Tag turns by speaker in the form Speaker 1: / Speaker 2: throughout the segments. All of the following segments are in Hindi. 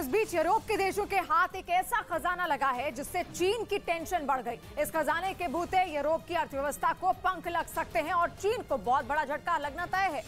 Speaker 1: इस बीच यूरोप के देशों के हाथ एक ऐसा खजाना लगा है जिससे चीन की टेंशन बढ़ गई। इस खजाने के बूते यूरोप की अर्थव्यवस्था को पंख लग सकते हैं और चीन को बहुत बड़ा झटका लगना तय है,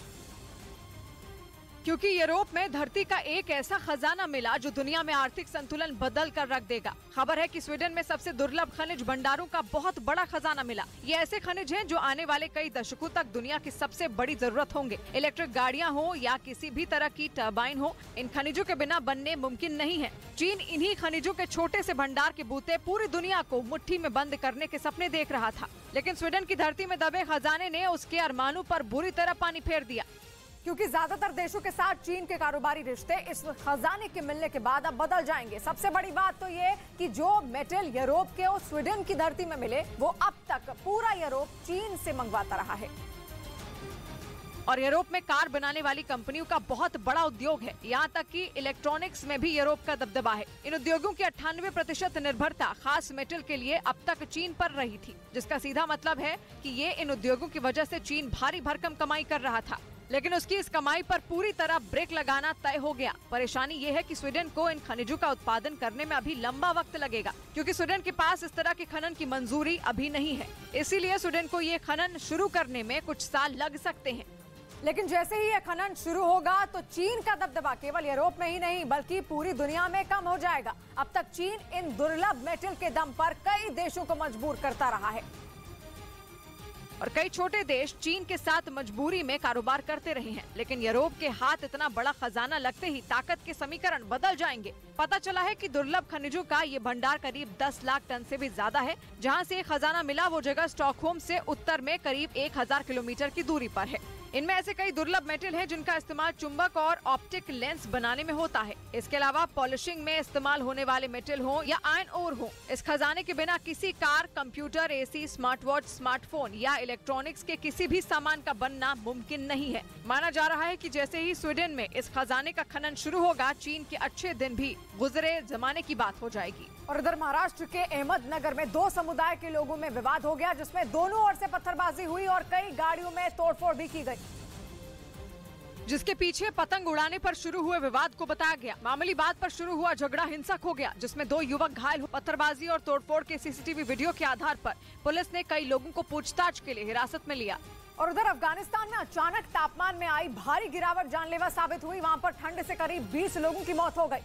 Speaker 1: क्योंकि यूरोप में धरती का एक ऐसा खजाना मिला जो दुनिया में आर्थिक संतुलन बदल कर रख देगा। खबर है कि स्वीडन में सबसे दुर्लभ खनिज भंडारों का बहुत बड़ा खजाना मिला। ये ऐसे खनिज हैं जो आने वाले कई दशकों तक दुनिया की सबसे बड़ी जरूरत होंगे। इलेक्ट्रिक गाड़ियां हो या किसी भी तरह की टरबाइन हो, इन खनिजों के बिना बनने मुमकिन नहीं है। चीन इन्हीं खनिजों के छोटे से भंडार के बूते पूरी दुनिया को मुट्ठी में बंद करने के सपने देख रहा था, लेकिन स्वीडन की धरती में दबे खजाने ने उसके अरमानों पर बुरी तरह पानी फेर दिया, क्योंकि ज्यादातर देशों के साथ चीन के कारोबारी रिश्ते इस खजाने के मिलने के बाद अब बदल जाएंगे। सबसे बड़ी बात तो ये कि जो मेटल यूरोप के और स्वीडन की धरती में मिले वो अब तक पूरा यूरोप चीन से मंगवाता रहा है। और यूरोप में कार बनाने वाली कंपनियों का बहुत बड़ा उद्योग है। यहाँ तक कि इलेक्ट्रॉनिक्स में भी यूरोप का दबदबा है। इन उद्योगों की 98% निर्भरता खास मेटल के लिए अब तक चीन पर रही थी, जिसका सीधा मतलब है कि ये इन उद्योगों की वजह से चीन भारी भरकम कमाई कर रहा था, लेकिन उसकी इस कमाई पर पूरी तरह ब्रेक लगाना तय हो गया। परेशानी ये है कि स्वीडन को इन खनिजों का उत्पादन करने में अभी लंबा वक्त लगेगा, क्योंकि स्वीडन के पास इस तरह के खनन की मंजूरी अभी नहीं है। इसीलिए स्वीडन को ये खनन शुरू करने में कुछ साल लग सकते हैं। लेकिन जैसे ही ये खनन शुरू होगा तो चीन का दबदबा केवल यूरोप में ही नहीं बल्कि पूरी दुनिया में कम हो जाएगा। अब तक चीन इन दुर्लभ मेटल के दम पर कई देशों को मजबूर करता रहा है और कई छोटे देश चीन के साथ मजबूरी में कारोबार करते रहे हैं, लेकिन यूरोप के हाथ इतना बड़ा खजाना लगते ही ताकत के समीकरण बदल जाएंगे। पता चला है कि दुर्लभ खनिजों का ये भंडार करीब 10 लाख टन से भी ज्यादा है। जहां से खजाना मिला वो जगह स्टॉकहोम से उत्तर में करीब 1000 किलोमीटर की दूरी पर है। इनमें ऐसे कई दुर्लभ मेटल हैं जिनका इस्तेमाल चुंबक और ऑप्टिक लेंस बनाने में होता है। इसके अलावा पॉलिशिंग में इस्तेमाल होने वाले मेटल हो या आयरन ओर हो, इस खजाने के बिना किसी car, computer, AC, smart watch, smartphone या इलेक्ट्रॉनिक्स के किसी भी सामान का बनना मुमकिन नहीं है। माना जा रहा है कि जैसे ही स्वीडन में इस खजाने का खनन शुरू होगा, चीन के अच्छे दिन भी गुजरे जमाने की बात हो जाएगी। और इधर महाराष्ट्र के अहमदनगर में 2 समुदाय के लोगों में विवाद हो गया, जिसमें दोनों ओर से पत्थरबाजी हुई और कई गाड़ियों में तोड़फोड़ भी की गई, जिसके पीछे पतंग उड़ाने पर शुरू हुए विवाद को बताया गया। मामूली बात पर शुरू हुआ झगड़ा हिंसक हो गया, जिसमें 2 युवक घायल हुए। पत्थरबाजी और तोड़फोड़ के सीसीटीवी वीडियो के आधार पर पुलिस ने कई लोगों को पूछताछ के लिए हिरासत में लिया। और उधर अफगानिस्तान में अचानक तापमान में आई भारी गिरावट जानलेवा साबित हुई। वहाँ पर ठंड से करीब 20 लोगों की मौत हो गई,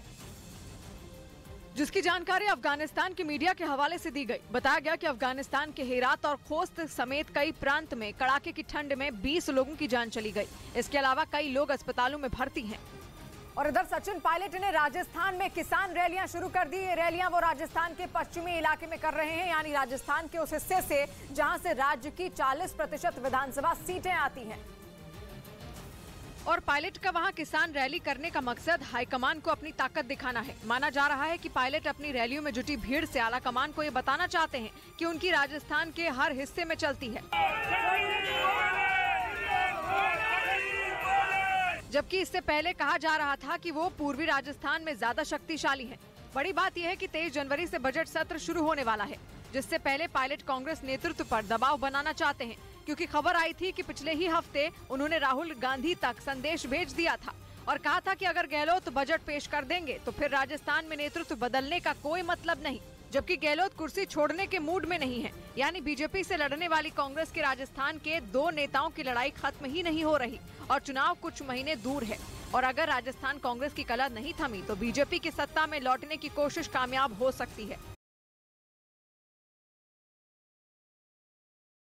Speaker 1: जिसकी जानकारी अफगानिस्तान की मीडिया के हवाले से दी गई। बताया गया कि अफगानिस्तान के हेरात और खोस्त समेत कई प्रांत में कड़ाके की ठंड में 20 लोगों की जान चली गई। इसके अलावा कई लोग अस्पतालों में भर्ती हैं। और इधर सचिन पायलट ने राजस्थान में किसान रैलियां शुरू कर दी। ये रैलियां वो राजस्थान के पश्चिमी इलाके में कर रहे हैं, यानी राजस्थान के उस हिस्से से जहां से राज्य की 40% विधानसभा सीटें आती हैं। और पायलट का वहां किसान रैली करने का मकसद हाईकमान को अपनी ताकत दिखाना है। माना जा रहा है कि पायलट अपनी रैलियों में जुटी भीड़ से आला कमान को ये बताना चाहते हैं कि उनकी राजस्थान के हर हिस्से में चलती है, जबकि इससे पहले कहा जा रहा था कि वो पूर्वी राजस्थान में ज्यादा शक्तिशाली हैं। बड़ी बात यह है कि 23 जनवरी से बजट सत्र शुरू होने वाला है, जिससे पहले पायलट कांग्रेस नेतृत्व पर दबाव बनाना चाहते हैं, क्योंकि खबर आई थी कि पिछले ही हफ्ते उन्होंने राहुल गांधी तक संदेश भेज दिया था और कहा था कि अगर गहलोत बजट पेश कर देंगे तो फिर राजस्थान में नेतृत्व बदलने का कोई मतलब नहीं। जबकि गहलोत कुर्सी छोड़ने के मूड में नहीं है, यानी बीजेपी से लड़ने वाली कांग्रेस के राजस्थान के 2 नेताओं की लड़ाई खत्म ही नहीं हो रही और चुनाव कुछ महीने दूर है। और अगर राजस्थान कांग्रेस की कला नहीं थमी तो बीजेपी की सत्ता में लौटने की कोशिश कामयाब हो सकती है।